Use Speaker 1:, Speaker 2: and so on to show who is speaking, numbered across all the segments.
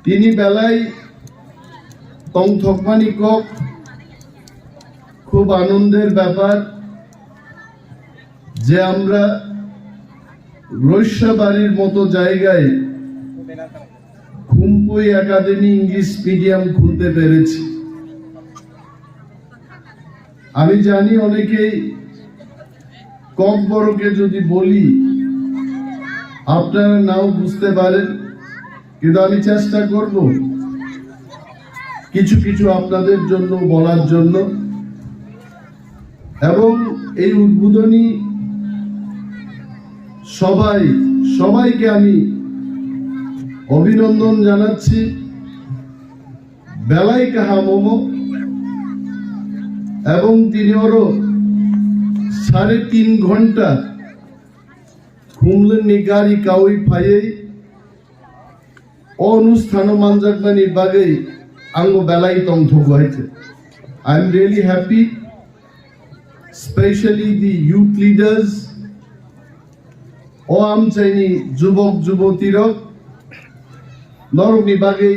Speaker 1: তিনি বেলায় তংথকমানি কক খুব আনন্দের ব্যাপার যে আমরা রৈস্যাবাড়ির মতো জায়গায় খুম্পুই একাডেমি ইংলিশ মিডিয়াম খুলতে পেরেছি। আমি জানি অনেকেই কক বড়কে যদি বলি আপনারা নাও বুঝতে পারেন, কিন্তু আমি চেষ্টা করব কিছু কিছু আপনাদের জন্য বলার জন্য। এবং এই উদ্বোধনী সবাইকে আমি অভিনন্দন জানাচ্ছি। বেলায় কাহা মোমো এবং তিনি আরো 3.5 ঘন্টা খুমলেননি গাড়ি কাউই ফাইয়ে অনুষ্ঠান মানজাকমানি বাগে আঙ্গো বেলাই তংথক হয়েছে। I am really happy, specially the youth leaders ও আম চাইনি যুবক যুবতীরা নরকনি বাগে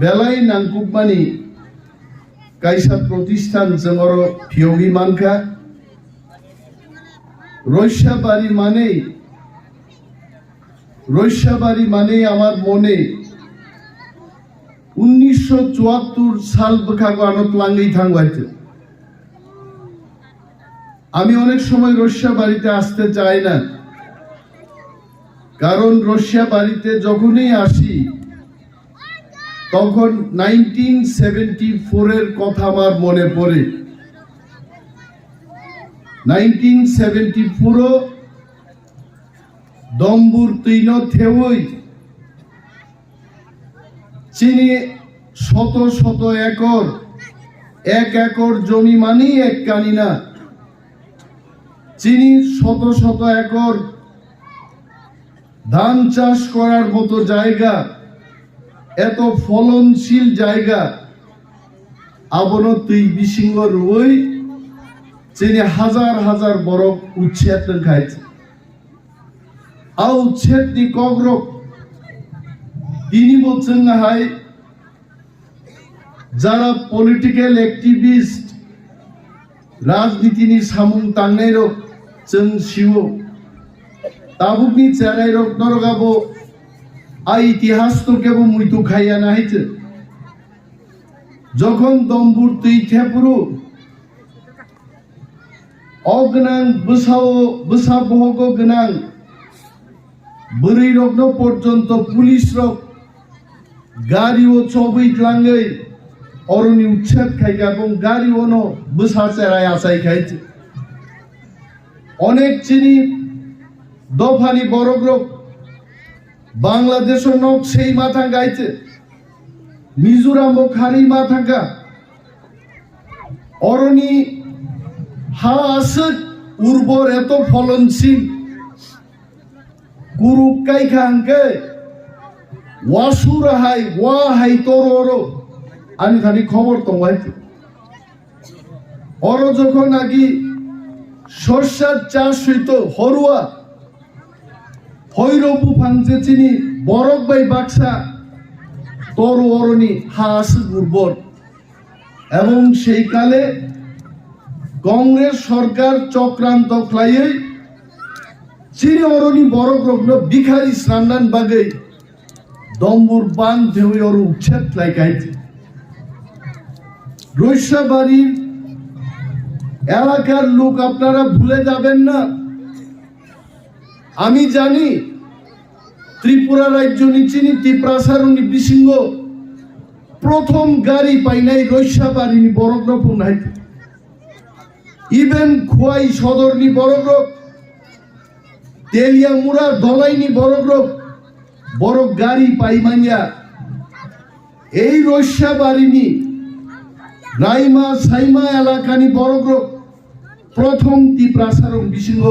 Speaker 1: বেলাই নাংকুকমানি কাইসা প্রতিষ্ঠান জমর ফিয়োগি মানখা রৈস্যাবাড়ি মানে আমার মনে 1974 সাল বখাগো আনত লাঙ্গেই থাঙ্গাইছে। আমি অনেক সময় রৈস্যাবাড়িতে আসতে চাই না, কারণ রৈস্যাবাড়িতে যখনই আসি তখন 1974 এর কথা আমার মনে পড়ে। 1974 দম্বুর তৈন থেওই চিনি শত শত একর, 1 একর জমি মানি এক কানি না, চিনি শত শত একর ধান চাষ করার মতো জায়গা, এত ফলনশীল জায়গা আবন তুই বিসিংহ রুই চিনি হাজার হাজার বরফ উচ্ছেদ খাইছে। উচ্ছেদ নি কগ্রক তিনি বলছেন না হাই যারা পলিটিক্যাল অ্যাক্টিভিস্ট রাজনীতি নি সামুং তাংনাই রক जों सिवो ताबुकनि चेराय रक नरगाबो आ इतिहास तो केबो मुइतु खाइया ना हाइছে যখন দম্বুর তৈথেপুরু অগনাং বসা বহগ গনাং বরি রগ্ন পর্যন্ত পুলিশ রক গাড়ি ও চবই লাঙ্গই অরনি উচ্ছেদ খাইগা এবং গাড়ি ওনো বসা চেরায় আসাই খাইছে। অনেক চিনি দফানি বড়গ্রক বাংলাদেশ নক সেই মাথা গাইছে, মিজোরাম ও খারি মাথাকা অরনি হা আছে উর্বর এত ফলনশীল কুরুক কাইখানকে ওয়াসুর হাই ওয়া হাই তোর আমি খালি খবর তো অর যখন আগি সর্ষার চাষ হইতো হরুয়া হৈরবু ফাংছে চিনি বরফ বাই বাক্সা তোর অরণি হাস উর্বর। এবং সেই কালে কংগ্রেস সরকার চক্রান্ত খাইয়ে চিনি অরণি বরফ রগ্ন বিখারি স্নান্দান বাগে দম্বুর বান ধেউই অর উচ্ছেদ লাইকাইছে। রৈস্যাবাড়ির এলাকার লোক আপনারা ভুলে যাবেন না। আমি জানি ত্রিপুরা রাজ্য নিচিনি ত্রিপ্রাসারণী বিসিংহ প্রথম গাড়ি পাই নাই রৈস্যাবাড়ি বরগ্রপুর নাইতে, ইভেন খোয়াই সদরনি বরগ্রপ তেলিয়ামুড়া দলাইনি বরগ্রপ বড় গাড়ি পাই মাইয়া এই রৈস্যাবাড়িনি রাইমা সাইমা এলাকানি বরগ্রপ প্রথম ত্রিপ্রাসারণ বিসিংহ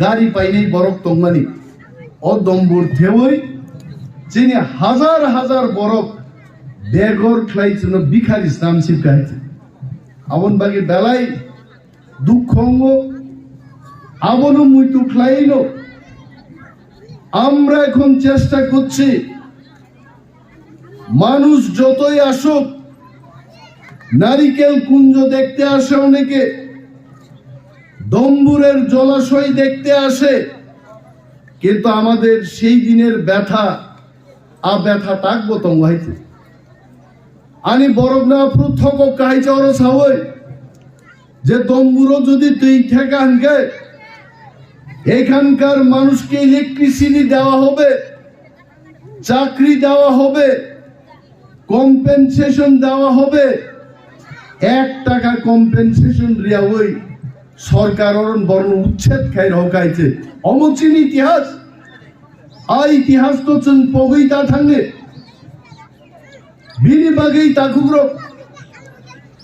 Speaker 1: গাড়ি পাইনি বরফ তংমানি অদম্বুর থেওই চিনি হাজার হাজার বরফ বেগর খাইছিল বিখারি স্নান শিবকাইছে। আমন বাকি বেলায় দুঃখঙ্গ আমনও মুইতু খাইল। আমরা এখন চেষ্টা করছি মানুষ যতই আসুক, নারিকেল কুঞ্জ দেখতে আসে অনেকে, দম্বুরের জলাশয় দেখতে আসে, কিন্তু আমাদের সেই দিনের ব্যথা ব্যথা থাকবো তংহাইতে আনি বরগনা পৃথক কাহিছে ওর সাবই যে দম্বুরও যদি তুই ঠেকা আনকে এখানকার মানুষকে ইলেকট্রিসিটি দেওয়া হবে, চাকরি দেওয়া হবে, কম্পেনসেশন দেওয়া হবে। 1 টাকা কম্পেনসেশন রিয়া ওই সরকার বর্ণ উচ্ছেদ খাই রকাইছে অমচিন ইতিহাস ইতিহাস তো পগই তা থাঙ্গে বিনি বাগেই তাকুগ্র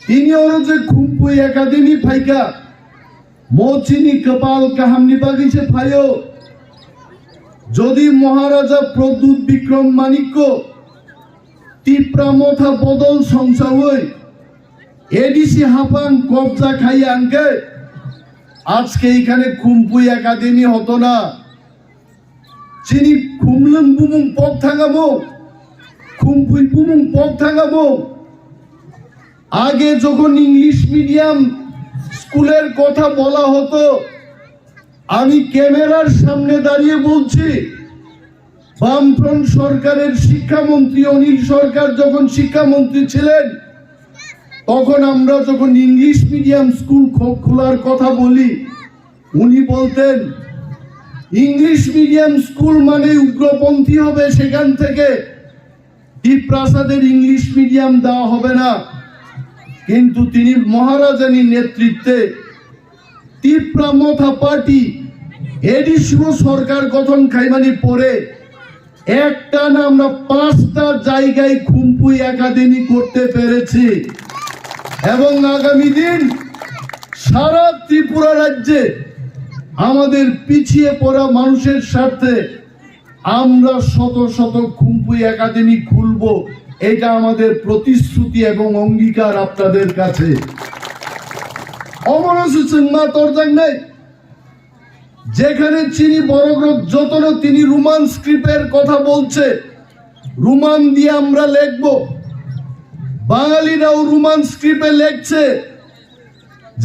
Speaker 1: তিনি ওর যে খুম্পুই একাডেমি ফাইকা মচিনি কপাল কাহামনি বাগিছে ফাইও যদি মহারাজা প্রদ্যুৎ বিক্রম মানিক্য তিপ্রামথা বদল সংসার হই এডিসি হাফান কবজা খাই আনকে আজকে এখানে খুম্পুই একাডেমি হতো না। চিনি খুমলং বুমুং পক থাঙ্গামো, খুম্পুই বুমুং পক থাঙ্গামো। আগে যখন ইংলিশ মিডিয়াম স্কুলের কথা বলা হতো, আমি ক্যামেরার সামনে দাঁড়িয়ে বলছি, বামফ্রন্ট সরকারের শিক্ষামন্ত্রী অনিল সরকার যখন শিক্ষামন্ত্রী ছিলেন, তখন আমরা যখন ইংলিশ মিডিয়াম স্কুল খোলার কথা বলি, উনি বলতেন ইংলিশ মিডিয়াম স্কুল মানে উগ্রপন্থী হবে, সেখান থেকে টিপ্রাসাদের ইংলিশ মিডিয়াম দেওয়া হবে না। কিন্তু তিনি মহারাজানির নেতৃত্বে তিপ্রামথা পার্টি এডিসিও সরকার গঠন খাইমানি পরে একটা না আমরা 5টা জায়গায় খুম্পুই একাডেমি করতে পেরেছি এবং আগামী দিন সারা ত্রিপুরা রাজ্যে আমাদের পিছিয়ে পড়া মানুষের স্বার্থে আমরা শত শত খুম্পুই একাডেমি খুলব। এটা আমাদের প্রতিশ্রুতি এবং অঙ্গীকার আপনাদের কাছে। যেখানে চিনি বড়গ্রহ যতন তিনি রোমান স্ক্রিপ্টের কথা বলছে, রোমান দিয়ে আমরা লিখব, বাঙালিরাও রোমান স্ক্রিপ্টে লিখছে।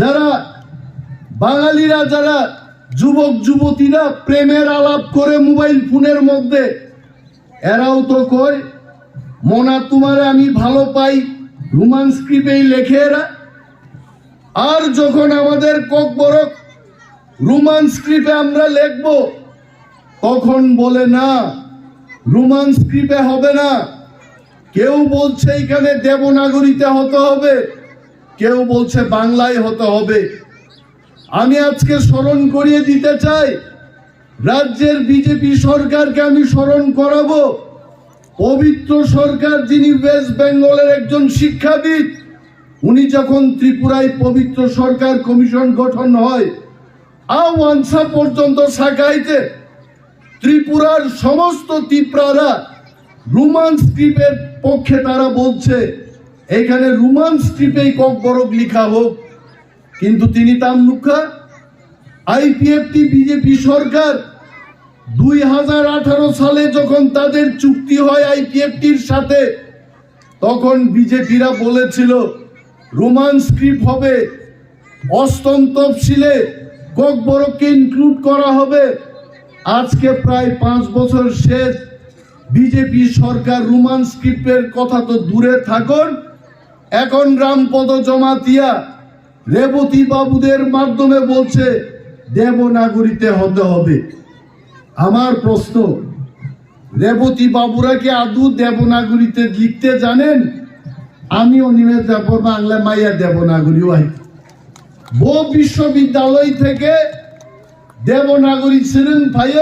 Speaker 1: যারা বাঙালিরা যারা যুবক যুবতীরা প্রেমের আলাপ করে মোবাইল ফোনের মধ্যে, এরাও তো কয় মনা তোমারে আমি ভালো পাই, রোমান স্ক্রিপ্টেই লেখে এরা। আর যখন আমাদের ককবরক রোমান স্ক্রিপ্টে আমরা লিখব, তখন বলে না রোমান স্ক্রিপ্টে হবে না। কেউ বলছে এখানে দেবনাগরীতে হতে হবে, কেউ বলছে বাংলায় হতে হবে। আমি আজকে স্মরণ করিয়ে দিতে চাই, রাজ্যের বিজেপি সরকারকে আমি স্মরণ করাবো, পবিত্র সরকার যিনি ওয়েস্ট বেঙ্গলের একজন শিক্ষাবিদ, উনি যখন ত্রিপুরায় পবিত্র সরকার কমিশন গঠন হয়, ওয়ানসা পর্যন্ত সাকাইতে ত্রিপুরার সমস্ত ত্রিপুরারা রোমান স্ক্রিপ্টের পক্ষে তারা বলছে এখানে রোমান স্ক্রিপ্টেই ককবরক লিখা হোক। কিন্তু তিনি তামলুকা আইপিএফটি বিজেপি সরকার 2018 সালে যখন তাদের চুক্তি হয় আইপিএফটির সাথে, তখন বিজেপিরা বলেছিল রোমান স্ক্রিপ্ট হবে, অষ্টম তফসিলে ককবরককে ইনক্লুড করা হবে। আজকে প্রায় 5 বছর শেষ, বিজেপি সরকার রোমান স্ক্রিপ্টের কথা তো দূরে থাকুন, এখন রামপদ জমাতিয়া রেবতী বাবুদের মাধ্যমে বলছে দেবনাগরীতে হতে হবে। আমার প্রশ্ন, রেবতী বাবুরা কি আদৌ দেবনাগরীতে লিখতে জানেন? আমি অনিমেষ দেববর্মা বাংলা মাইয়া দেবনাগরী হয়, বো বিশ্ববিদ্যালয় থেকে দেবনাগরী ছিলেন ভাই,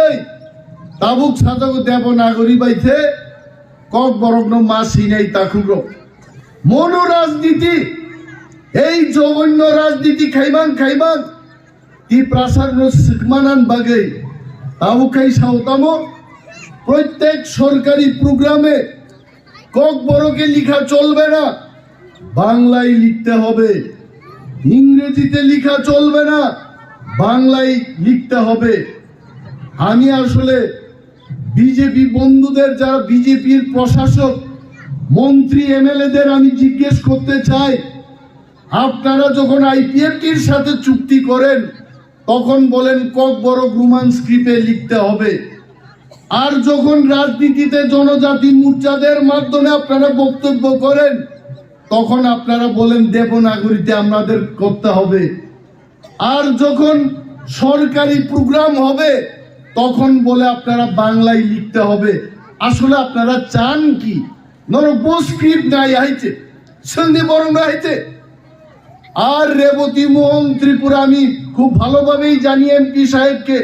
Speaker 1: তাবুক সাজাগো দেবনাগরী বাইতে কক বরগ্ন মাসি নেই তাকুগ্র মনো রাজনীতি, এই জঘন্য রাজনীতি খাইবাং তি প্রাসাদ শিখমানান বাগে তাবু খাই সাউতামো। প্রত্যেক সরকারি প্রোগ্রামে কক বড়কে লিখা চলবে না, বাংলায় লিখতে হবে। ইংরেজিতে লিখা চলবে না, বাংলায় লিখতে হবে। আমি আসলে বিজেপি বন্ধুদের, যারা বিজেপির প্রশাসক, মন্ত্রী এমএলএদের আমি জিজ্ঞেস করতে চাই, আপনারা যখন আইপিএফটির সাথে চুক্তি করেন তখন বলেন কক বড় রোমান স্ক্রিপ্টে লিখতে হবে, আর যখন রাজনীতিতে জনজাতি মোর্চাদের মাধ্যমে আপনারা বক্তব্য করেন তখন আপনারা বলেন দেবনাগরীতে আমাদের করতে হবে, আর যখন সরকারি প্রোগ্রাম হবে তখন বলে আপনারা বাংলায় লিখতে হবে। আসলে আপনারা চান কি? স্ক্রিপ্ট নাই আইছে, সন্ধি বরং আইছে। আর রেবতী মোহন ত্রিপুরা আমি খুব ভালোভাবেই জানি এমপি সাহেবকে।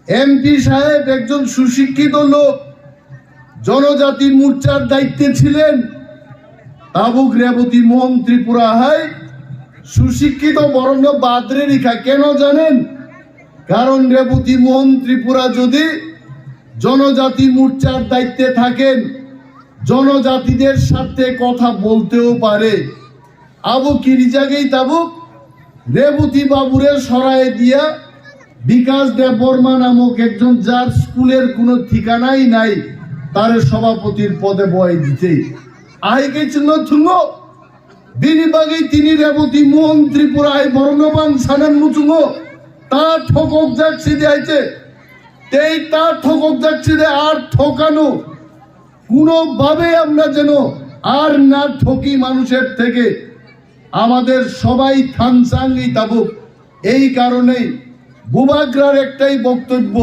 Speaker 1: এমপি সাহেব একজন সুশিক্ষিত লোক, জনজাতি মোর্চার দায়িত্বে ছিলেন। তাবুক রেবতী মোহন ত্রিপুরা হয় সুশিক্ষিত বরণ্য বাদরে রেখা। কেন জানেন? কারণ রেবতী মোহন ত্রিপুরা যদি জনজাতি মোর্চার দায়িত্বে থাকেন, জনজাতিদের সাথে কথা বলতেও পারে। আবু কিরিজাগেই তাবুক রেবতী বাবুরে সরাই দিয়া বিকাশ দেববর্মা নামক একজন, যার স্কুলের কোনো ঠিকানাই নাই, তার সভাপতির পদে বয় দিতে আই গেছিল থুঙ্গ বিনিবাগেই তিনি রেবতী মোহন ত্রিপুরায় বর্ণবান সানান মুচুঙ্গ তার ঠকক যাচ্ছে দিয়েছে। এই তার ঠকক যাচ্ছে আর ঠকানো কোনোভাবে আমরা যেন আর না ঠকি মানুষের থেকে। আমাদের সবাই থানসাঙ্গি তাবুক। এই কারণেই বুবাগ্রার একটাই বক্তব্য,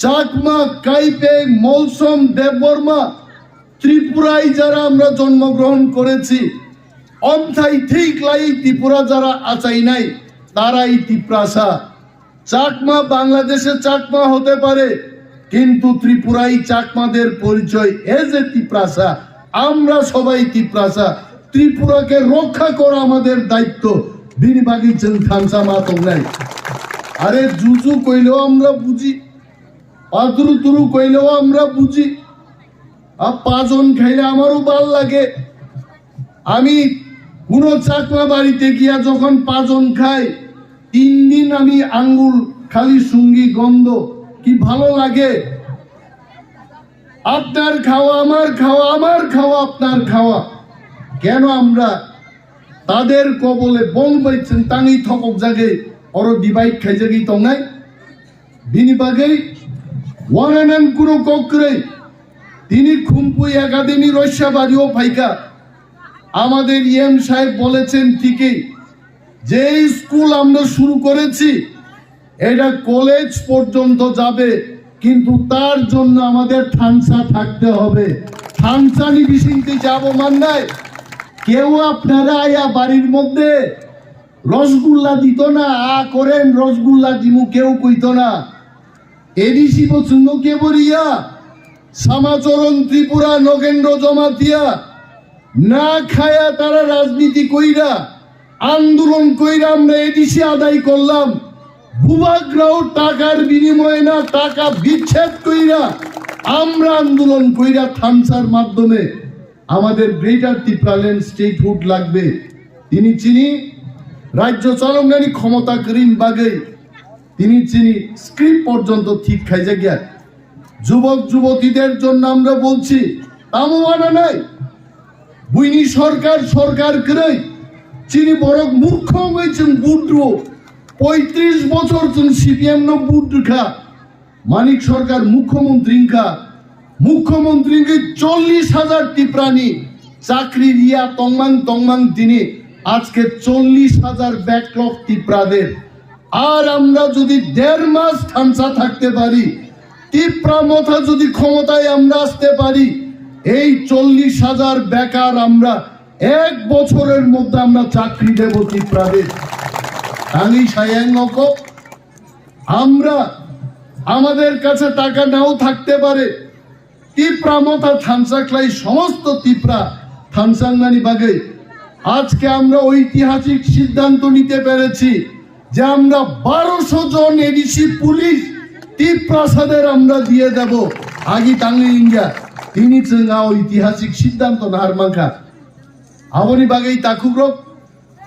Speaker 1: চাকমা, কাইপে, মৌসুম, দেববর্মা, ত্রিপুরায় যারা আমরা জন্মগ্রহণ করেছি, অন্থাই ঠিক লাই ত্রিপুরা যারা আচাই নাই তারাই ত্রিপ্রাসা। চাকমা বাংলাদেশে চাকমা হতে পারে, কিন্তু ত্রিপুরাই চাকমাদের পরিচয় এজ এ ত্রিপ্রাসা। আমরা সবাই ত্রিপ্রাসা। ত্রিপুরাকে রক্ষা করা আমাদের দায়িত্ব। বিনিবাগী থানসা মাতক নাই। আরে জুজু কইলেও আমরা বুঝি, পাতুরু তুরু কইলেও আমরা বুঝি। আর পাঁচজন খাইলে আমারও ভাল লাগে। আমি কোন চাকমা বাড়িতে গিয়া যখন পাঁচজন খাই, 3 দিন আমি আঙ্গুল খালি সঙ্গী গন্ধ, কি ভালো লাগে। আপনার খাওয়া আমার খাওয়া, আমার খাওয়া আপনার খাওয়া। কেন আমরা তাদের কবলে বং পাইছেন তাঙি থকক জাগে অর ডিভাইড খাই জাগি তো নাই। বিনিবাগেই ওয়ানানান কোনো ককরে তিনি খুম্পুই একাডেমি রস্যাবাড়িও ফাইকা। আমাদের ইএম সাহেব বলেছেন ঠিকই, যে স্কুল আমরা শুরু করেছি এটা কলেজ পর্যন্ত যাবে, কিন্তু তার জন্য আমাদের থানসা থাকতে হবে। থানসানি বিশিংতে যাবো মান্নায়। কেউ আপনারা আয়া বাড়ির মধ্যে রসগুল্লা দিত না, করেন রসগুল্লা দিমু কেউ কইত না। এডিসি পছন্দ কে বলিয়া শ্যামাচরণ ত্রিপুরা নগেন্দ্র জমাতিয়া না খায়া তারা রাজনীতি কইরা আন্দোলন কইরা আমরা এডিসি আদায় করলাম। ভূভাগ্রাও টাকার বিনিময়ে না, টাকা বিচ্ছেদ কইরা আমরা আন্দোলন কইরা থানসার মাধ্যমে আমাদের গ্রেটার টিপ্রাল্যান্ড স্টেটহুড লাগবে। তিনি চিনি রাজ্য চালনানি ক্ষমতা করিন বাগে তিনি চিনি স্ক্রিপ্ট পর্যন্ত ঠিক খাইজে গিয়া। যুবক যুবতীদের জন্য আমরা বলছি তামোয়ানা নাই বুইনি সরকার সরকার করে চিনি বড় মূর্খ হয়েছেন। বুড্রো 35 বছর সিপিএম ন বুড খা মানিক সরকার মুখ্যমন্ত্রীকে 40,000 টিপ্রানি চাকরি দিয়া তংমাং তিনি আজকে 40,000 ব্যাকলগ টিপ্রাদের। আর আমরা যদি 1.5 মাস থানসা থাকতে পারি, টিপ্রা মথা যদি ক্ষমতায় আমরা আসতে পারি, এই 40,000 বেকার আমরা 1 বছরের মধ্যে আমরা চাকরি দেব টিপ্রাদের। আমরা আমাদের কাছে টাকা নাও থাকতে পারে, টিপ্রা মথা থানসাকলাই সমস্ত টিপ্রা থানসাঙ্গানি বাগে আজকে আমরা ঐতিহাসিক সিদ্ধান্ত নিতে পেরেছি যে আমরা 1200 জন এডিসি পুলিশ টিপ্রাসাদের আমরা দিয়ে দেব। আগি টাঙ্গি ইন্ডিয়া তিনি চেঙ্গা ঐতিহাসিক সিদ্ধান্ত নাহার মাখা আবরি বাগেই তাকুগ্রক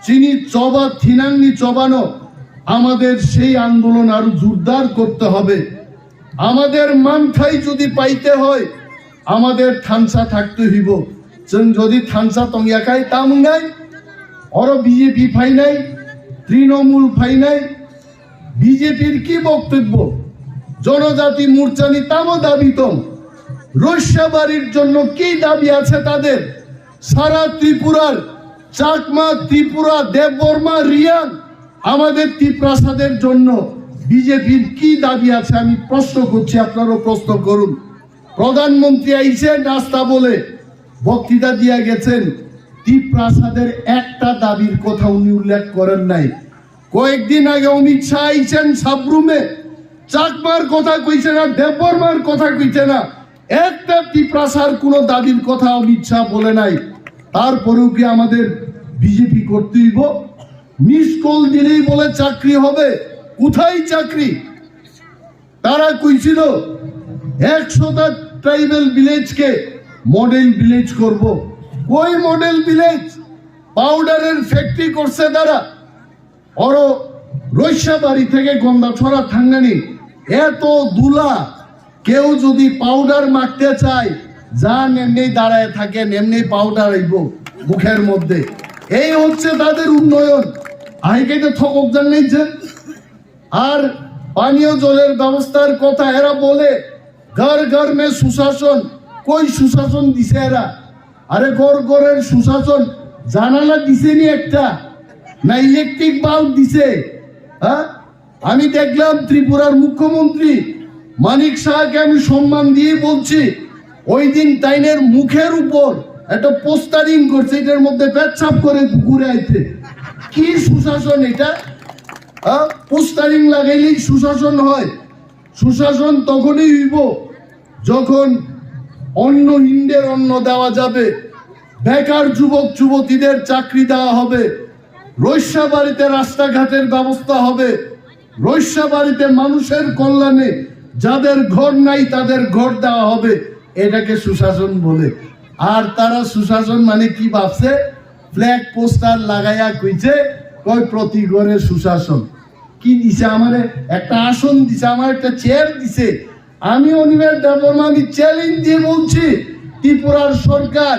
Speaker 1: চিনি চবা থিনাঙ্গি চবানো। আমাদের সেই আন্দোলন আরো জোরদার করতে হবে। আমাদের মানখাই যদি পাইতে হয় আমাদের থানসা থাকতে হইব। যদি থানসা তঙ্গিয়া খাই তাম নাই, অর বিজেপি ফাই নাই, তৃণমূল ফাই নাই। বিজেপির কি বক্তব্য? জনজাতি মোর্চানি তামও দাবিতম। রৈশ্যাবাড়ির জন্য কি দাবি আছে তাদের? সারা ত্রিপুরার চাকমা, ত্রিপুরা, দেববর্মা, রিয়াং, আমাদের ত্রিপ্রাসাদের জন্য বিজেপির কি দাবি আছে? আমি প্রশ্ন করছি, আপনারাও প্রশ্ন করুন। প্রধানমন্ত্রী আইছেন রাস্তা বলে বক্তৃতা দিয়া গেছেন, ত্রিপ্রাসাদের একটা দাবির কথা উনি উল্লেখ করেন নাই। কয়েকদিন আগে অমিত শাহ আইছেন সাবরুমে, চাকমার কথা কইছে না, দেববর্মার কথা কইছে না, একটা ত্রিপ্রাসার কোনো দাবির কথা অমিত শাহ বলে নাই। তারপরেও কি আমাদের বিজেপি করতে হইব? মিস কল দিলেই বলে চাকরি হবে? কোথায় চাকরি? তারা কইছিল 100টা ট্রাইবাল ভিলেজকে মডেল ভিলেজ করব। কই মডেল ভিলেজ? পাউডারের ফ্যাক্টরি করছে তারা। অর রৈশ্যাবাড়ি থেকে গন্ডাছড়া থাঙ্গানি এত দুলা, কেউ যদি পাউডার মাখতে চায়, যা এমনি দাঁড়ায় থাকেন, এমনি পাউডার আইব মুখের মধ্যে। এই হচ্ছে তাদের উন্নয়ন। আইকেটে থকক জানাইছে। আর পানীয় জলের ব্যবস্থার কথা এরা বলে ঘর ঘর মে সুশাসন। কই সুশাসন দিছে এরা? আরে ঘর ঘরের সুশাসন জানালা দিছেনি একটা, না ইলেকট্রিক বাল্ব দিছে? হ্যাঁ, আমি দেখলাম ত্রিপুরার মুখ্যমন্ত্রী মানিক শাহকে আমি সম্মান দিয়ে বলছি, ওই দিন তাইনের মুখের উপর একটা পোস্টারিং করছে, এটার মধ্যে পেচ্ছাপ করে ঘুরে আইছে। কি সুশাসন এটা? পোস্টারিং লাগাইলেই সুশাসন হয়? সুশাসন তখনই হইব যখন অন্ন হিন্দের অন্ন দেওয়া যাবে, বেকার যুবক যুবতীদের চাকরি দেওয়া হবে, রৈশ্যাবাড়িতে রাস্তাঘাটের ব্যবস্থা হবে, রৈশ্যাবাড়িতে মানুষের কল্যাণে যাদের ঘর নাই তাদের ঘর দেওয়া হবে। এটাকে সুশাসন বলে। আর তারা সুশাসন মানে কি ভাবছে? ফ্ল্যাগ পোস্টার লাগাইয়া কইছে কই প্রতি ঘরে সুশাসন। কি দিছে? আমারে একটা আসন দিছে, আমার একটা চেয়ার দিছে। আমি অনিমেষ দেববর্মা, আমি চ্যালেঞ্জ দিয়ে বলছি, ত্রিপুরার সরকার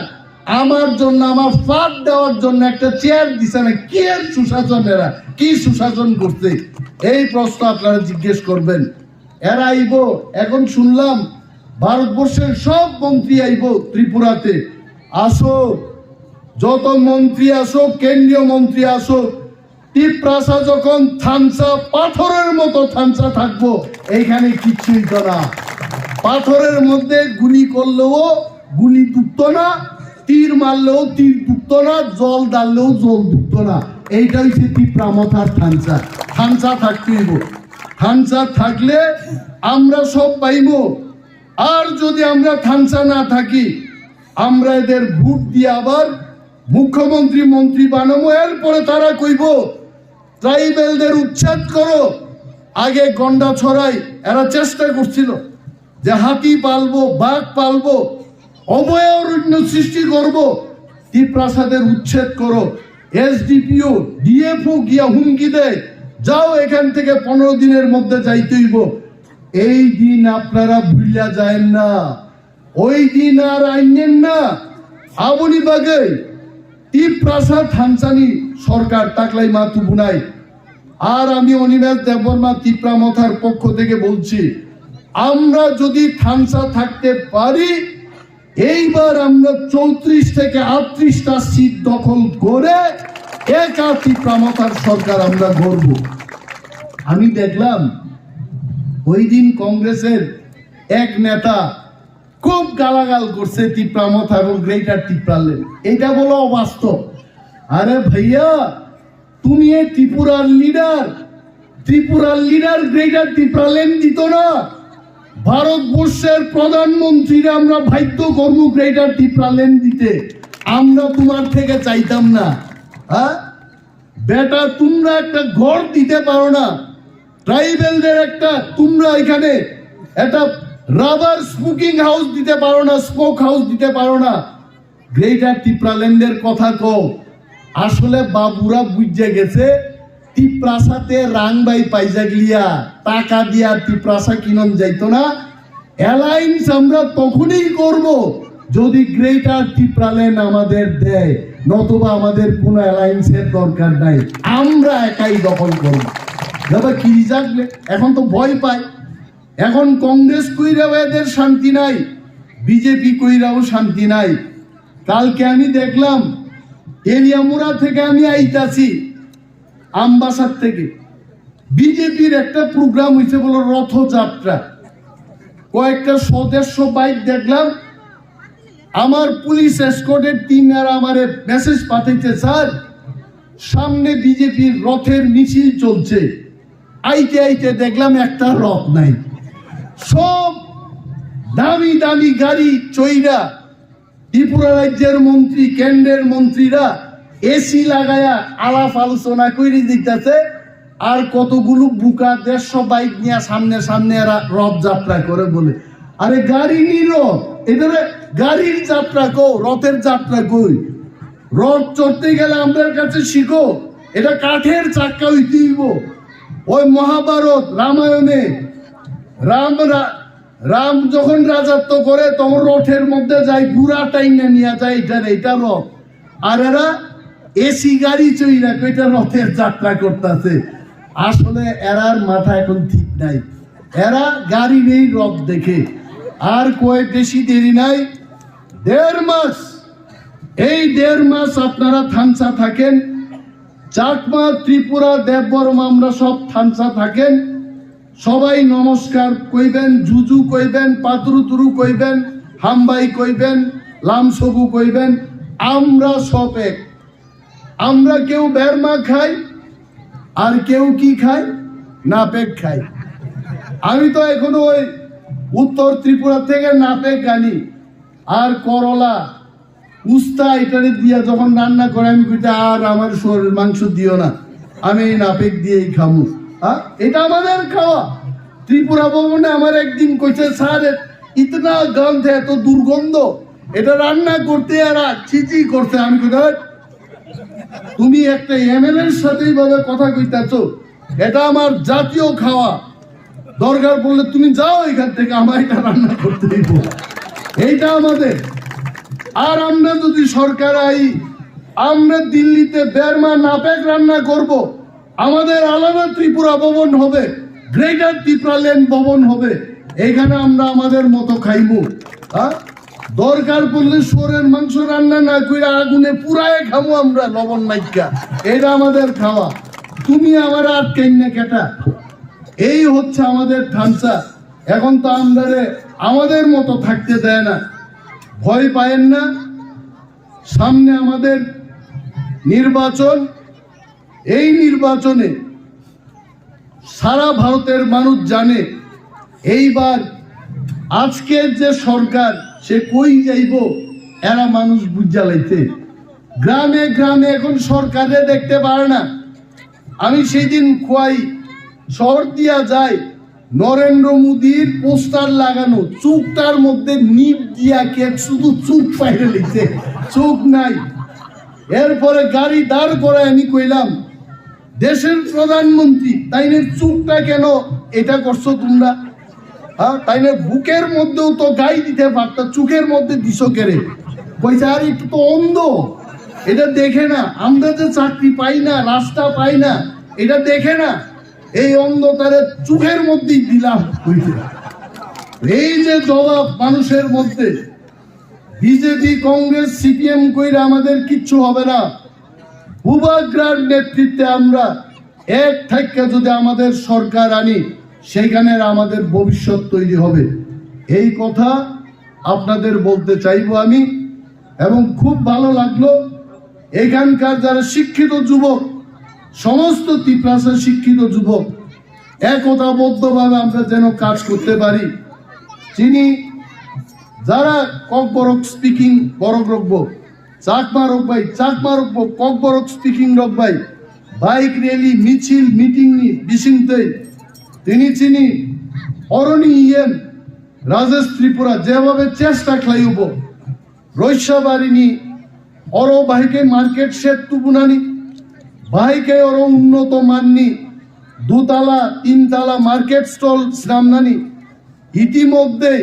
Speaker 1: আমার জন্য, আমার ফাঁদ দেওয়ার জন্য একটা চেয়ার দিছে না। কি এর সুশাসন? এরা কি সুশাসন করছে? এই প্রশ্ন আপনারা জিজ্ঞেস করবেন। এরা আইব, এখন শুনলাম ভারতবর্ষের সব মন্ত্রী আইব ত্রিপুরাতে। আসো, যত মন্ত্রী আসো, কেন্দ্রীয় মন্ত্রী আসো, ত্রিপ্রাসা যখন থানসা, পাথরের মতো থানসা থাকবো, এইখানে কিচ্ছুই তো না। পাথরের মধ্যে গুলি করলেও গুলি ঢুকতো না, তীর মারলেও তীর ঢুকতো না, জল ডাললেও জল ঢুকতো না। এইটা হচ্ছে ত্রিপ্রামথার থানসা। থানসা থাকতে হইব। থানসা থাকলে আমরা সব পাইব। আর যদি আমরা থানসা না থাকি, আমরা এদের ভোট দিয়ে আবার মুখ্যমন্ত্রী মন্ত্রী বানাবো। এরপরে তারা কইব ট্রাইবেলদের উচ্ছেদ করো। আগে গন্ডা ছড়াই এরা চেষ্টা করছিল যে হাতি পালবো, বাঘ পালবো, অভয়ারণ্য সৃষ্টি করবো, ত্রিপ্রাসাদের উচ্ছেদ করো। এসডিপিও ডিএফও গিয়া হুমকি দেয়, যাও এখান থেকে 15 দিনের মধ্যে যাইতে হইব। এই দিন আপনারা ভুলিয়া যায় না, ওই দিন আর আইনেন না। আবনি বাগে ত্রিপ্রাসাদ থানসানি সরকার তাকলাই মা তুবুনাই। আর আমি অনিমেষ দেববর্মা ত্রিপ্রামথার পক্ষ থেকে বলছি, আমরা যদি থানসা থাকতে পারি, এইবার আমরা 34 থেকে 38টা সিট দখল করে একা ত্রিপ্রামথার সরকার আমরা গড়ব। আমি দেখলাম ওই দিন কংগ্রেসের এক নেতা খুব গালাগাল করছে ত্রিপ্রামথা এবং গ্রেটার ত্রিপ্রাল্যান্ড। এটা বলো অবাস্তব। আরে ভাইয়া, তুমি এই ত্রিপুরার লিডার গ্রেটার ত্রিপ্রাল্যান্ড দিত না। ভারতবর্ষের প্রধানমন্ত্রীরা আমরা বাধ্য করবো গ্রেটার ত্রিপ্রাল্যান্ড দিতে। আমরা তোমার থেকে চাইতাম না। হ্যাঁ বেটা, তোমরা একটা ঘর দিতে পারো না ট্রাইবেলদের, একটা তোমরা এখানে একটা রাবার স্মোকিং হাউস দিতে পারো না, স্মোক হাউস দিতে পারো না। গ্রেটার ত্রিপ্রাল্যান্ডের কথা কও। আসলে বাবুরা বুঝে গেছে ত্রিপ্রাসাতে রাংবাই পাইজা গিয়া টাকা দিয়া ত্রিপ্রাসা কিনন যাইতো না। অ্যালায়েন্স আমরা তখনই করব যদি গ্রেটার টিপ্রাল্যান্ড আমাদের দেয়, নতুবা আমাদের কোনো অ্যালায়েন্সের দরকার নাই, আমরা একাই দখল করব। দাদা কি জাগলে এখন তো ভয় পায়, এখন কংগ্রেস কইরাও এদের শান্তি নাই, বিজেপি কইরাও শান্তি নাই। কালকে আমি দেখলাম এলিয়ামুড়া থেকে আমি আইতাছি আমবাসার থেকে, বিজেপির একটা প্রোগ্রাম হয়েছে বলো রথযাত্রা, কয়েকটা সদস্য বাইক দেখলাম, আমার পুলিশ এসকর্টের টিম আর আমারে মেসেজ পাঠাইছে, স্যার সামনে বিজেপির রথের মিছিল চলছে, আইতে আইতে দেখলাম একটা রথ নাই, সব দামি দামি গাড়ি চইরা ত্রিপুরা রাজ্যের মন্ত্রী কেন্দ্রের মন্ত্রীরা এসি লাগায়া আলাপ আলোচনা করে দিতেছে, আর কতগুলো বুকা 150 বাইক নিয়ে সামনে সামনে এরা রথ যাত্রা করে বলে, আরে গাড়ি নিল এটা গাড়ির যাত্রা কো, রথের যাত্রা কই? রথ চড়তে গেলে আমাদের কাছে শিখো এটা কাঠের চাক্কা হইতে হইব। ওই মহাভারত রামায়ণে রাম যখন রাজত্ব করে তখন রথের মধ্যে যায়, গুড়া টাইনা নিয়ে যায়, এটা রথ, আর এরা এসি গাড়ি চইরা কইটা রথের যাত্রা করতেছে। আসলে এরার মাথা এখন ঠিক নাই, এরা গাড়ি নেই রথ দেখে। আর কয়েক বেশি দেরি নাই, 1.5 মাস, এই 1.5 মাস আপনারা থানসা থাকেন, চাকমা ত্রিপুরা দেববর্মা আমরা সব থানসা থাকেন, সবাই নমস্কার কইবেন, জুজু কইবেন, পাতুরু কইবেন, হামবাই কইবেন, লামসবু কইবেন, আমরা সব এক। আমরা কেউ বেরমা খাই আর কেউ কি খায়, নাপেক খাই। আমি তো এখনো ওই উত্তর ত্রিপুরা থেকে নাপেক আনি, আর করলা উস্তা এটারে দিয়া যখন রান্না করে আমি কইটা আর আমার শরীর মাংস দিও না, আমি এই নাপেক দিয়েই খামু। এটা আমাদের খাওয়া। ত্রিপুরা ভবনে আমার একদিন কইছে, স্যার ইতনা গন্ধ, এত দুর্গন্ধ, এটা রান্না করতে এরা চিচি করছে। আমি কই তুমি একটা এমএলএ এর সাথে এইভাবে কথা কইতাছো, এটা আমার জাতীয় খাওয়া, দরকার পড়লে তুমি যাও এখান থেকে, আমার এটা রান্না করতে দিব, এইটা আমাদের। আর আমরা যদি সরকার আই, আমরা দিল্লিতে বেরমা নাপেক রান্না করব, আমাদের আলাদা ত্রিপুরা ভবন হবে, গ্রেটার ত্রিপুরাল্যান্ড ভবন হবে, এখানে আমরা আমাদের মতো খাইমু। দরকার পড়লে শুয়োরের মাংস রান্না না করে আগুনে পুরায় খামু আমরা, লবণ মাইকা, এটা আমাদের খাওয়া। তুমি আমার আটকাই না কেটা, এই হচ্ছে আমাদের থানসা। এখন তো আমাদের মতো থাকতে দেয় না, ভয় পায়েন না। সামনে আমাদের নির্বাচন, এই নির্বাচনে সারা ভারতের মানুষ জানে এইবার আজকের যে সরকার সে কই যাইব, এরা মানুষ বুঝা লাইতে। গ্রামে গ্রামে এখন সরকারে দেখতে পারে না। আমি সেই দিন খোয়াই শহর দিয়া যাই, নরেন্দ্র মোদীর পোস্টার লাগানো, চোখটার মধ্যে নিপ দিয়া কে শুধু চোখ পাইরে লিখছে, চোখ নাই। এরপরে গাড়ি দাঁড় করে আমি কইলাম, দেশের প্রধানমন্ত্রী তাইনের চোখটা কেন এটা করছো তোমরা? তাইনের বুকের মধ্যেও তো গাই দিতে পারত, চোখের মধ্যে দিছো কেড়ে? কইছে আর একটু তো অন্ধ, এটা দেখে না, আমরা যে চাকরি পাই না, রাস্তা পাই না, এটা দেখে না, এই অন্ধতারে চোখের মধ্যেই দিলাম। এই যে জবাব মানুষের মধ্যে, বিজেপি কংগ্রেস সিপিএম কইরা আমাদের কিচ্ছু হবে না। ভূভাগ্রার নেতৃত্বে আমরা এক থাইকা যদি আমাদের সরকার আনি, সেখানে আমাদের ভবিষ্যৎ তৈরি হবে। এই কথা আপনাদের বলতে চাইবো আমি। এবং খুব ভালো লাগলো এখানকার যারা শিক্ষিত যুবক, সমস্ত ত্রিপুরার শিক্ষিত যুবক একতাবদ্ধভাবে আমরা যেন কাজ করতে পারি। যিনি যারা ককবরক স্পিকিং বরক রকব, চাকমা রকবাই চাকমা রকব, ককবরক স্পিকিং রকবাই, বাইক র্যালি মিছিল মিটিং নি বিশিংতে তিনি চিনি অরণি ইয়েম রাজেশ ত্রিপুরা যেভাবে চেষ্টা খাইব রৈশাবারিনী অর বাহিকে মার্কেট শেড তুবুনানি বাহিকে অর উন্নত মাননি 2 তালা 3 তালা মার্কেট স্টল শ্রামনানি ইতিমধ্যে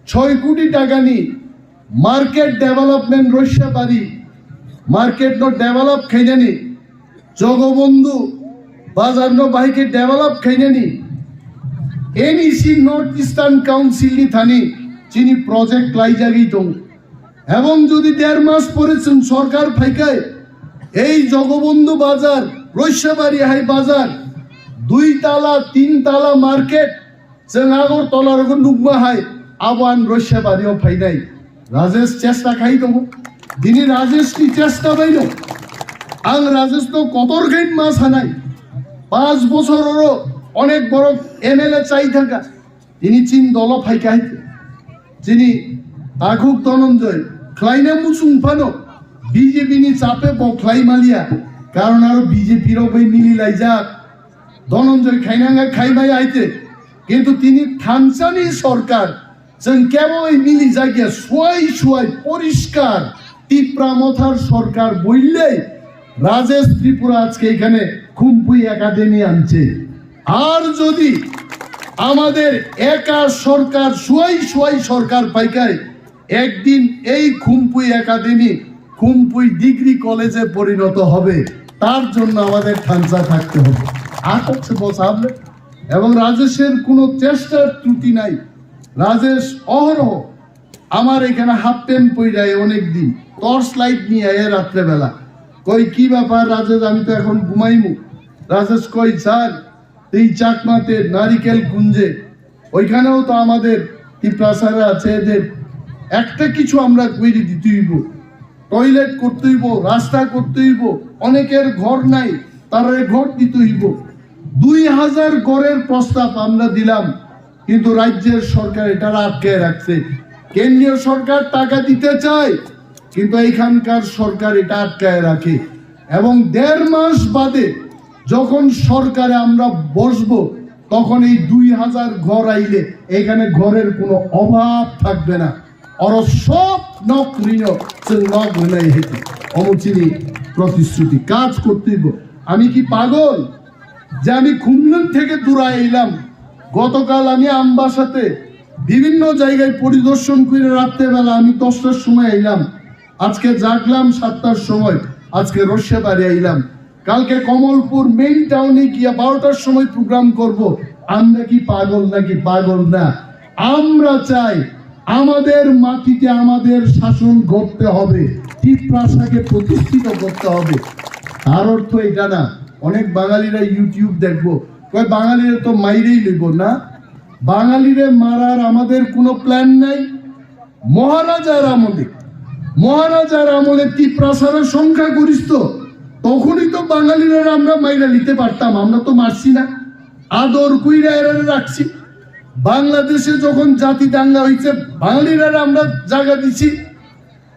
Speaker 1: 6 কোটি টাকা নি মার্কেট ডেভেলপমেন্ট রইসা পারি মার্কেট নো ডেভেলপ খাইনি জগবন্ধু বাজার নো বাইকে ডেভেলপ খাইনি এনইসি নর্থ ইস্টার্ন কাউন্সিল নি থানি চিনি প্রজেক্ট লাই জাগি দং এবং যদি 1.5 মাস পরেছেন সরকার ফাইকায় এই জগবন্ধু বাজার রইসাবাড়ি হাই বাজার 2 তালা 3 তালা মার্কেট जों आगर तलार नुगमा हाय आबान रैसाबारियाव फायनाय राजेश चेष्टा खाई दङ दिनै राजेशनि चेष्टा बायनो आं राजेशनो कतर गेट मास हानाय 5 বছরৰো অনেক বড় এমএলএ চাই থাকা তিনি চিন দল ফাইকাই যিনি আগুক ধনঞ্জয় খ্লাইনা মুসুংফানো বিজেপি নি চাপে বখলাই মালিয়া কারণ আর বিজেপির বই মিলিলাই যাক ধনঞ্জয় খাইনাঙ্গা খাইবাই আইতে কিন্তু তিনি থানসানি সরকার जों কেবল মিলি জায়গা সোয়াই পরিষ্কার টিপ্রামথার সরকার বললে রাজেশ ত্রিপুরা আজকে এখানে খুম্পুই একাডেমি আনছে আর যদি আমাদের একা সরকার সোয়াই সরকার পাইকায় একদিন এই খুম্পুই একাডেমি খুম্পুই ডিগ্রি কলেজে পরিণত হবে তার জন্য আমাদের থানসা থাকতে হবে আর হচ্ছে বসাবলে এবং রাজেশের কোনো চেষ্টার ত্রুটি নাই রাজেশ অহরহ আমার এখানে হাফ প্যান্ট পইরায় অনেক দিন টর্চ লাইট নিয়ে আয় রাত্রে বেলা কই কি ব্যাপার রাজেশ আমি তো এখন ঘুমাইমু রাজেশ কই স্যার এই চাকমাতে নারিকেল কুঞ্জে ওইখানেও তো আমাদের টিপ্রাসারে আছে এদের একটা কিছু আমরা কইরে দিতে হইব টয়লেট করতে হইব রাস্তা করতে হইব অনেকের ঘর নাই তারা ঘর দিতে হইব 2000 ঘরের প্রস্তাব আমরা দিলাম কিন্তু রাজ্যের সরকার এটা আটকে রাখছে কেন্দ্রীয় সরকার টাকা দিতে চায় কিন্তু এখানকার সরকার এটা আটকায় রাখে এবং 1.5 মাস বাদে যখন সরকারে আমরা বসবো তখন এই 2000 ঘর আইলে এখানে ঘরের কোনো অভাব থাকবে না আর সব নকরিনো নকরিনাই হেতু অমচিনি প্রতিশ্রুতি কাজ করতে হইব আমি কি পাগল যে আমি খুলনা থেকে দূরে এলাম গতকাল আমি আমবাসাতে বিভিন্ন জায়গায় পরিদর্শন করে রাত্রে বেলা আমি 10টার সময় এলাম আজকে জাগলাম 7টার সময় আজকে রসিয়াবাড়ি আইলাম কালকে কমলপুর মেইন টাউনে গিয়ে 12টার সময় প্রোগ্রাম করব আমরা কি পাগল নাকি পাগল না আমরা চাই আমাদের মাটিতে আমাদের শাসন করতে হবে টিপ্রাসাকে প্রতিষ্ঠিত করতে হবে তার অর্থ এটা না অনেক বাঙালিরা ইউটিউব দেখবো কয় বাঙালিরা তো মাইরেই লইব না বাঙালিরে মারার আমাদের কোনো প্ল্যান নাই মহারাজার আমলে টিপ্রাসারের সংখ্যা গরিষ্ঠ তখনই তো বাঙালিরা আমরা মাইরা নিতে পারতাম আমরা তো মারছি না আদর কইরা এরা রাখছি বাংলাদেশে যখন জাতি দাঙ্গা হইছে বাঙালিরা আমরা জায়গা দিছি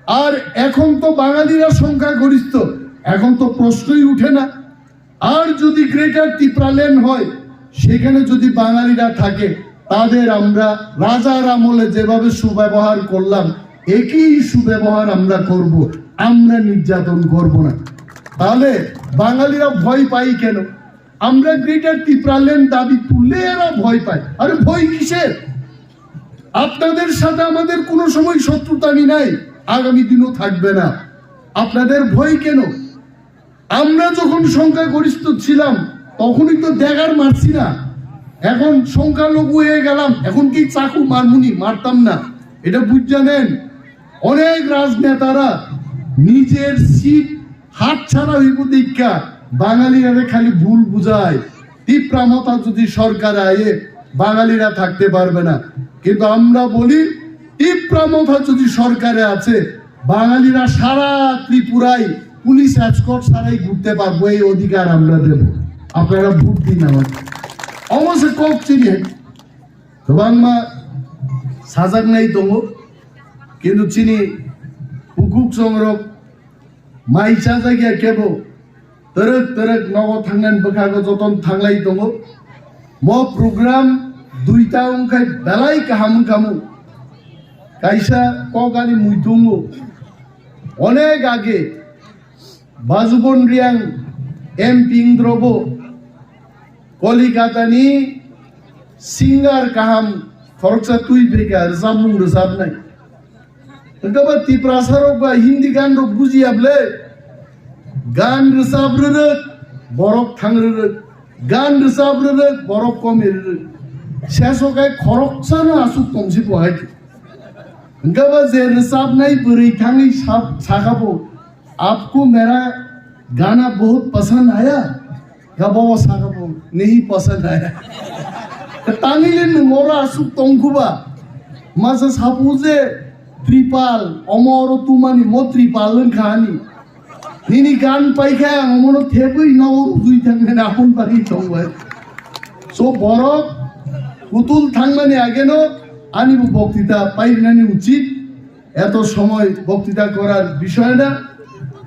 Speaker 1: আর এখন তো বাঙালিরা সংখ্যা গরিষ্ঠ এখন তো প্রশ্নই উঠে না আর যদি গ্রেটার টিপ্রাল্যান্ড হয় সেখানে যদি বাঙালিরা থাকে তাদের আমরা রাজার আমলে যেভাবে সুব্যবহার করলাম একই সুব্যবহার আমরা করব আমরা নির্যাতন করব না তাহলে বাঙালিরা ভয় পাই কেন আমরা গ্রেটার টিপ্রাল্যান্ড দাবি তুললে এরা ভয় পায় আরে ভয় কিসের আপনাদের সাথে আমাদের কোনো সময় শত্রুতামি নাই আগামী দিনও থাকবে না আপনাদের ভয় কেন আমরা যখন সংখ্যাগরিষ্ঠ ছিলাম তখনই তো ড্যাগার মারছি না এখন সংখ্যালঘু হয়ে গেলাম এখন কি চাকু মারমুনি মারতাম না এটা বুঝে নেন অনেক রাজনেতারা নিজের সিট হাত ছাড়া হইব দীক্ষা বাঙালিরা খালি ভুল বুঝায় তীব্রামতা যদি সরকারে আয়ে বাঙালিরা থাকতে পারবে না কিন্তু আমরা বলি তীব্রামতা যদি সরকারে আছে বাঙালিরা সারা ত্রিপুরায় পুলিশ এসকর্ট ছাড়াই ঘুরতে পারবো এই অধিকার আমরা দেব আপনারা ভোট দিন আমার অবশ্যই কক চিনি তো বাংলা সাজাক নাই তো কিন্তু চিনি হুকুক সংগ্রহ মাইসা জায়গা কেব তরক নগ থাঙ্গান বখাগো যতন থাংলাই দङ म প্রোগ্রাম 2টা অংখাই বেলাই কাহামু কাইসা কগানি মুইদङ অনেক আগে বাজুবন রিয়াং এমপি ইন্দ্রব কলিকাতানি সিঙ্গার কাহাম খরচা তুই বেকা জামুং রেজাব নাই গবা তিপ্রাসারক বা হিন্দি গান রক বুঝিয়াবলে গান রেজাব রে বরক থাং রে গান রেজাব রে বরক কমে রে শেষ হকায় খরচা না আসুক কমসি পহাই गवा जे रिसाब नहीं पूरी थांगी साका पो आपको मेरा गाना बहुत पसंद आया गवा वो साका पो नहीं पसंद आया तांगी लेन मोरा असुक तंगुबा मासा सापुजे त्रिपाल अमरो तुमानी मो त्रिपालन कहानी निनी गान पाइखा अमनो थेबुई नौ दुई थांगे ना अपन पारी तंगवा सो बरक पुतुल थांगमाने आगे नो আনিব বক্তৃতা পাইনানি উচিত এত সময় বক্তৃতা করার বিষয় না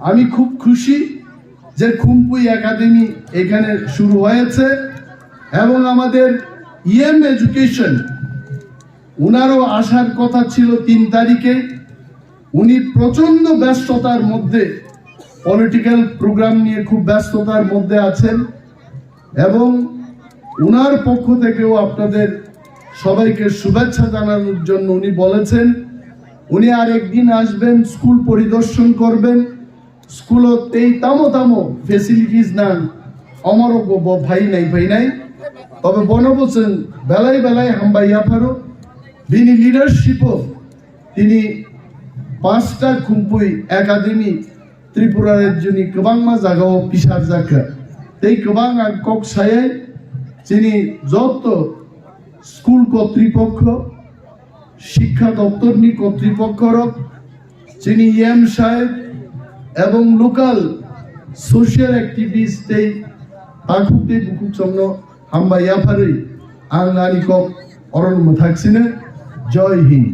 Speaker 1: আমি খুব খুশি যে খুমপুই একাডেমি এখানে শুরু হয়েছে এবং আমাদের ইএম এডুকেশন উনারও আসার কথা ছিল 3 তারিখে উনি প্রচন্ড ব্যস্ততার মধ্যে পলিটিক্যাল প্রোগ্রাম নিয়ে খুব ব্যস্ততার মধ্যে আছেন এবং উনার পক্ষ থেকেও আপনাদের সবাইকে শুভেচ্ছা জানানোর জন্য উনি বলেছেন উনি আর একদিন আসবেন স্কুল পরিদর্শন করবেন স্কুলতেই তামো ফ্যাসিলিটিস নান আমার ভাই নাই তবে বনে বলছেন বেলায় হাম্বাইয়া ফারো বিনি লিডারশিপও তিনি 5টা খুমপুই একাডেমি ত্রিপুরার জন্য গোबांमा জায়গাও পিসার জায়গা এই গোबां আর কক সায়ে তিনি যত স্কুল কর্তৃপক্ষ শিক্ষা দপ্তর নি কর্তৃপক্ষর যিনি এম সাহেব এবং লোকাল সোশ্যাল অ্যাক্টিভিস্ট এই তাকুতে বুকুক সঙ্গ হাম্বা ইয়াফারি আংলানি কক অরণ থাকছিনে জয় হিন্দ